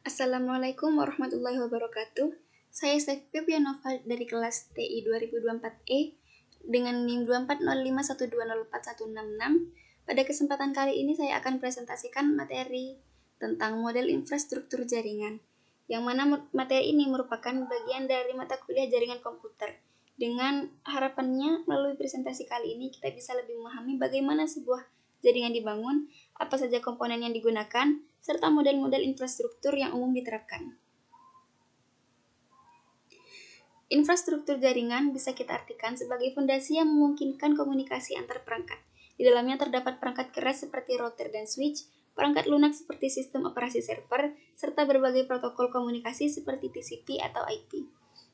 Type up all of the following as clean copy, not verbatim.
Assalamualaikum warahmatullahi wabarakatuh. Saya Sefia Pianova dari kelas TI 2024E dengan NIM 24051204166. Pada kesempatan kali ini saya akan presentasikan materi tentang model infrastruktur jaringan, yang mana materi ini merupakan bagian dari mata kuliah jaringan komputer. Dengan harapannya melalui presentasi kali ini kita bisa lebih memahami bagaimana sebuah jaringan dibangun, apa saja komponen yang digunakan, serta model-model infrastruktur yang umum diterapkan. Infrastruktur jaringan bisa kita artikan sebagai fondasi yang memungkinkan komunikasi antar perangkat. Di dalamnya terdapat perangkat keras seperti router dan switch, perangkat lunak seperti sistem operasi server, serta berbagai protokol komunikasi seperti TCP atau IP.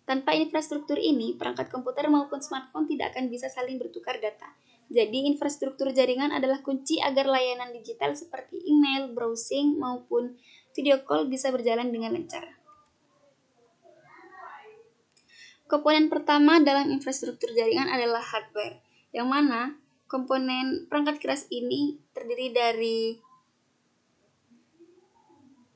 Tanpa infrastruktur ini, perangkat komputer maupun smartphone tidak akan bisa saling bertukar data. Jadi, infrastruktur jaringan adalah kunci agar layanan digital seperti email, browsing, maupun video call bisa berjalan dengan lancar. Komponen pertama dalam infrastruktur jaringan adalah hardware, yang mana komponen perangkat keras ini terdiri dari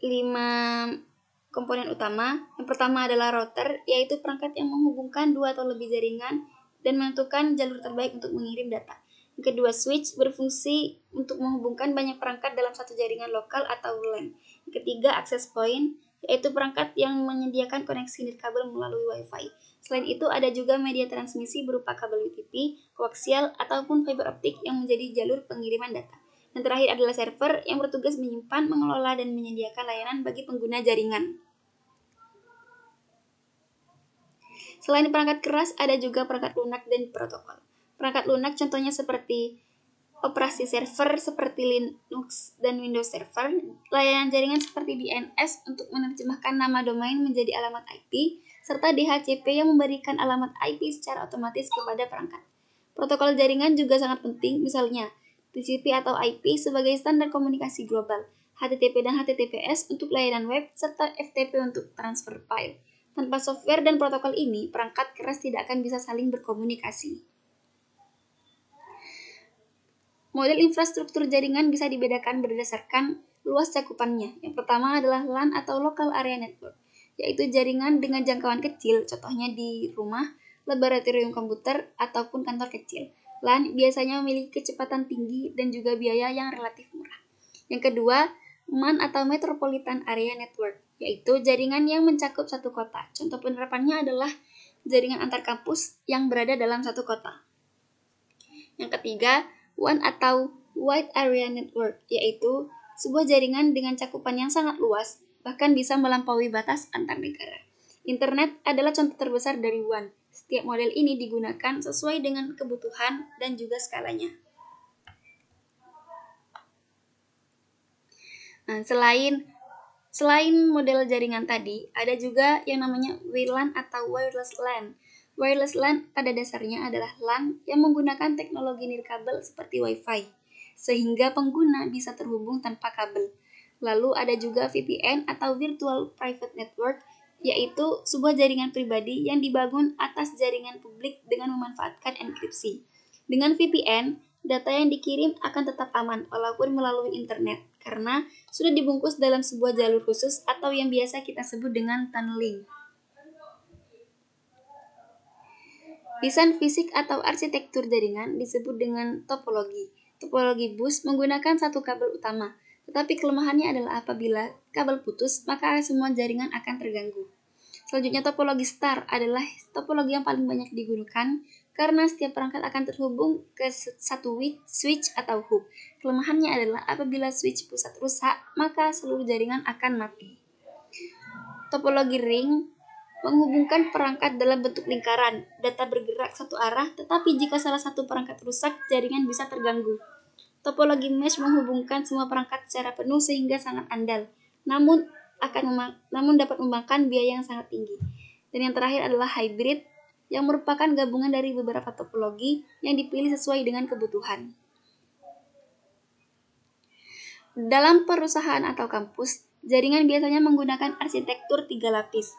5 komponen utama. Yang pertama adalah router, yaitu perangkat yang menghubungkan 2 atau lebih jaringan dan menentukan jalur terbaik untuk mengirim data. Yang kedua, switch berfungsi untuk menghubungkan banyak perangkat dalam satu jaringan lokal atau LAN. Yang ketiga, access point, yaitu perangkat yang menyediakan koneksi nirkabel melalui Wi-Fi. Selain itu, ada juga media transmisi berupa kabel UTP, koaksial, ataupun fiber optik yang menjadi jalur pengiriman data. Yang terakhir adalah server yang bertugas menyimpan, mengelola, dan menyediakan layanan bagi pengguna jaringan. Selain perangkat keras, ada juga perangkat lunak dan protokol. Perangkat lunak contohnya seperti operasi server seperti Linux dan Windows Server, layanan jaringan seperti DNS untuk menerjemahkan nama domain menjadi alamat IP, serta DHCP yang memberikan alamat IP secara otomatis kepada perangkat. Protokol jaringan juga sangat penting, misalnya TCP atau IP sebagai standar komunikasi global, HTTP dan HTTPS untuk layanan web, serta FTP untuk transfer file. Tanpa software dan protokol ini, perangkat keras tidak akan bisa saling berkomunikasi. Model infrastruktur jaringan bisa dibedakan berdasarkan luas cakupannya. Yang pertama adalah LAN atau Local Area Network, yaitu jaringan dengan jangkauan kecil, contohnya di rumah, laboratorium komputer, ataupun kantor kecil. LAN biasanya memiliki kecepatan tinggi dan juga biaya yang relatif murah. Yang kedua, MAN atau Metropolitan Area Network, yaitu jaringan yang mencakup satu kota. Contoh penerapannya adalah jaringan antar kampus yang berada dalam satu kota. Yang ketiga, WAN atau Wide Area Network, yaitu sebuah jaringan dengan cakupan yang sangat luas, bahkan bisa melampaui batas antar negara. Internet adalah contoh terbesar dari WAN. Setiap model ini digunakan sesuai dengan kebutuhan dan juga skalanya. Nah, selain model jaringan tadi, ada juga yang namanya WLAN atau Wireless LAN. Wireless LAN pada dasarnya adalah LAN yang menggunakan teknologi nirkabel seperti Wi-Fi, sehingga pengguna bisa terhubung tanpa kabel. Lalu ada juga VPN atau Virtual Private Network, yaitu sebuah jaringan pribadi yang dibangun atas jaringan publik dengan memanfaatkan enkripsi. Dengan VPN, data yang dikirim akan tetap aman walaupun melalui internet, karena sudah dibungkus dalam sebuah jalur khusus atau yang biasa kita sebut dengan tunneling. Desain fisik atau arsitektur jaringan disebut dengan topologi. Topologi bus menggunakan satu kabel utama, tetapi kelemahannya adalah apabila kabel putus, maka semua jaringan akan terganggu. Selanjutnya, topologi star adalah topologi yang paling banyak digunakan karena setiap perangkat akan terhubung ke satu switch atau hub. Kelemahannya adalah apabila switch pusat rusak, maka seluruh jaringan akan mati. Topologi ring menghubungkan perangkat dalam bentuk lingkaran. Data bergerak satu arah, tetapi jika salah satu perangkat rusak, jaringan bisa terganggu. Topologi mesh menghubungkan semua perangkat secara penuh sehingga sangat andal, namun dapat memakan biaya yang sangat tinggi. Dan yang terakhir adalah hybrid, yang merupakan gabungan dari beberapa topologi yang dipilih sesuai dengan kebutuhan. Dalam perusahaan atau kampus, jaringan biasanya menggunakan arsitektur 3 lapis.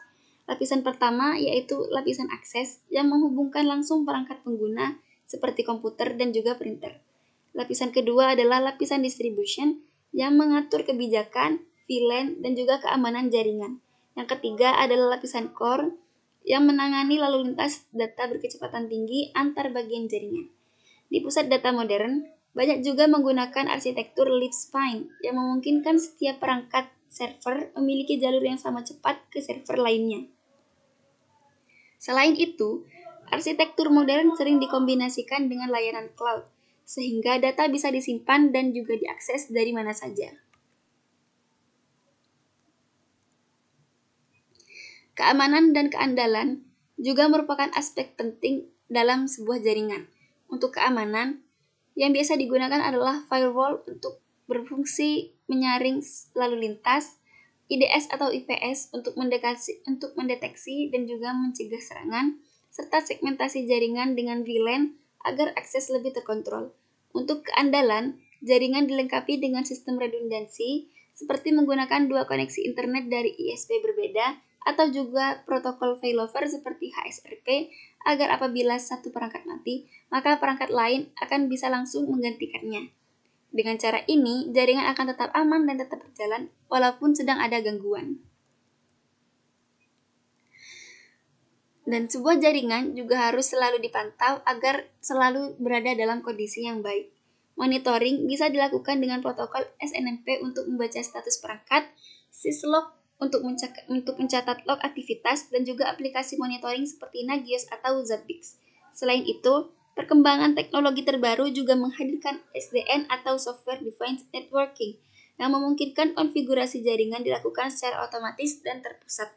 Lapisan pertama yaitu lapisan akses yang menghubungkan langsung perangkat pengguna seperti komputer dan juga printer. Lapisan kedua adalah lapisan distribution yang mengatur kebijakan, VLAN, dan juga keamanan jaringan. Yang ketiga adalah lapisan core yang menangani lalu lintas data berkecepatan tinggi antar bagian jaringan. Di pusat data modern, banyak juga menggunakan arsitektur leaf-spine yang memungkinkan setiap perangkat server memiliki jalur yang sama cepat ke server lainnya. Selain itu, arsitektur modern sering dikombinasikan dengan layanan cloud, sehingga data bisa disimpan dan juga diakses dari mana saja. Keamanan dan keandalan juga merupakan aspek penting dalam sebuah jaringan. Untuk keamanan, yang biasa digunakan adalah firewall untuk berfungsi menyaring lalu lintas, IDS atau IPS untuk mendeteksi dan juga mencegah serangan, serta segmentasi jaringan dengan VLAN agar akses lebih terkontrol. Untuk keandalan, jaringan dilengkapi dengan sistem redundansi, seperti menggunakan dua koneksi internet dari ISP berbeda, atau juga protokol failover seperti HSRP, agar apabila satu perangkat mati, maka perangkat lain akan bisa langsung menggantikannya. Dengan cara ini, jaringan akan tetap aman dan tetap berjalan walaupun sedang ada gangguan. Dan sebuah jaringan juga harus selalu dipantau agar selalu berada dalam kondisi yang baik. Monitoring bisa dilakukan dengan protokol SNMP untuk membaca status perangkat, syslog untuk mencatat log aktivitas, dan juga aplikasi monitoring seperti Nagios atau Zabbix. Selain itu, perkembangan teknologi terbaru juga menghadirkan SDN atau Software Defined Networking yang memungkinkan konfigurasi jaringan dilakukan secara otomatis dan terpusat.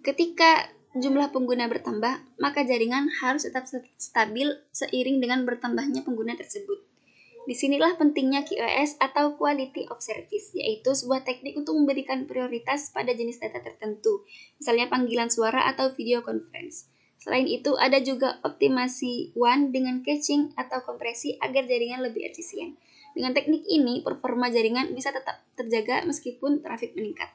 Ketika jumlah pengguna bertambah, maka jaringan harus tetap stabil seiring dengan bertambahnya pengguna tersebut. Disinilah pentingnya QoS atau Quality of Service, yaitu sebuah teknik untuk memberikan prioritas pada jenis data tertentu, misalnya panggilan suara atau video conference. Selain itu, ada juga optimasi WAN dengan caching atau kompresi agar jaringan lebih efisien. Dengan teknik ini, performa jaringan bisa tetap terjaga meskipun trafik meningkat.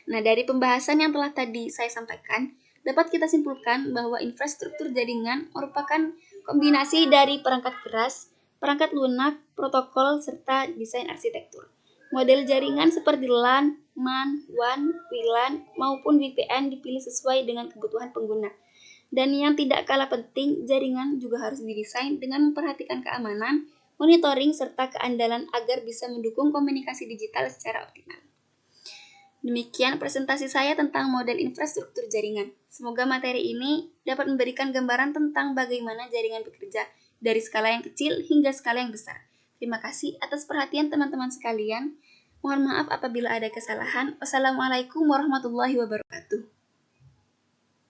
Nah, dari pembahasan yang telah tadi saya sampaikan, dapat kita simpulkan bahwa infrastruktur jaringan merupakan kombinasi dari perangkat keras, perangkat lunak, protokol, serta desain arsitektur. Model jaringan seperti LAN, MAN, WAN, WLAN, maupun VPN dipilih sesuai dengan kebutuhan pengguna. Dan yang tidak kalah penting, jaringan juga harus didesain dengan memperhatikan keamanan, monitoring, serta keandalan agar bisa mendukung komunikasi digital secara optimal. Demikian presentasi saya tentang model infrastruktur jaringan. Semoga materi ini dapat memberikan gambaran tentang bagaimana jaringan bekerja dari skala yang kecil hingga skala yang besar. Terima kasih atas perhatian teman-teman sekalian. Mohon maaf apabila ada kesalahan. Wassalamualaikum warahmatullahi wabarakatuh.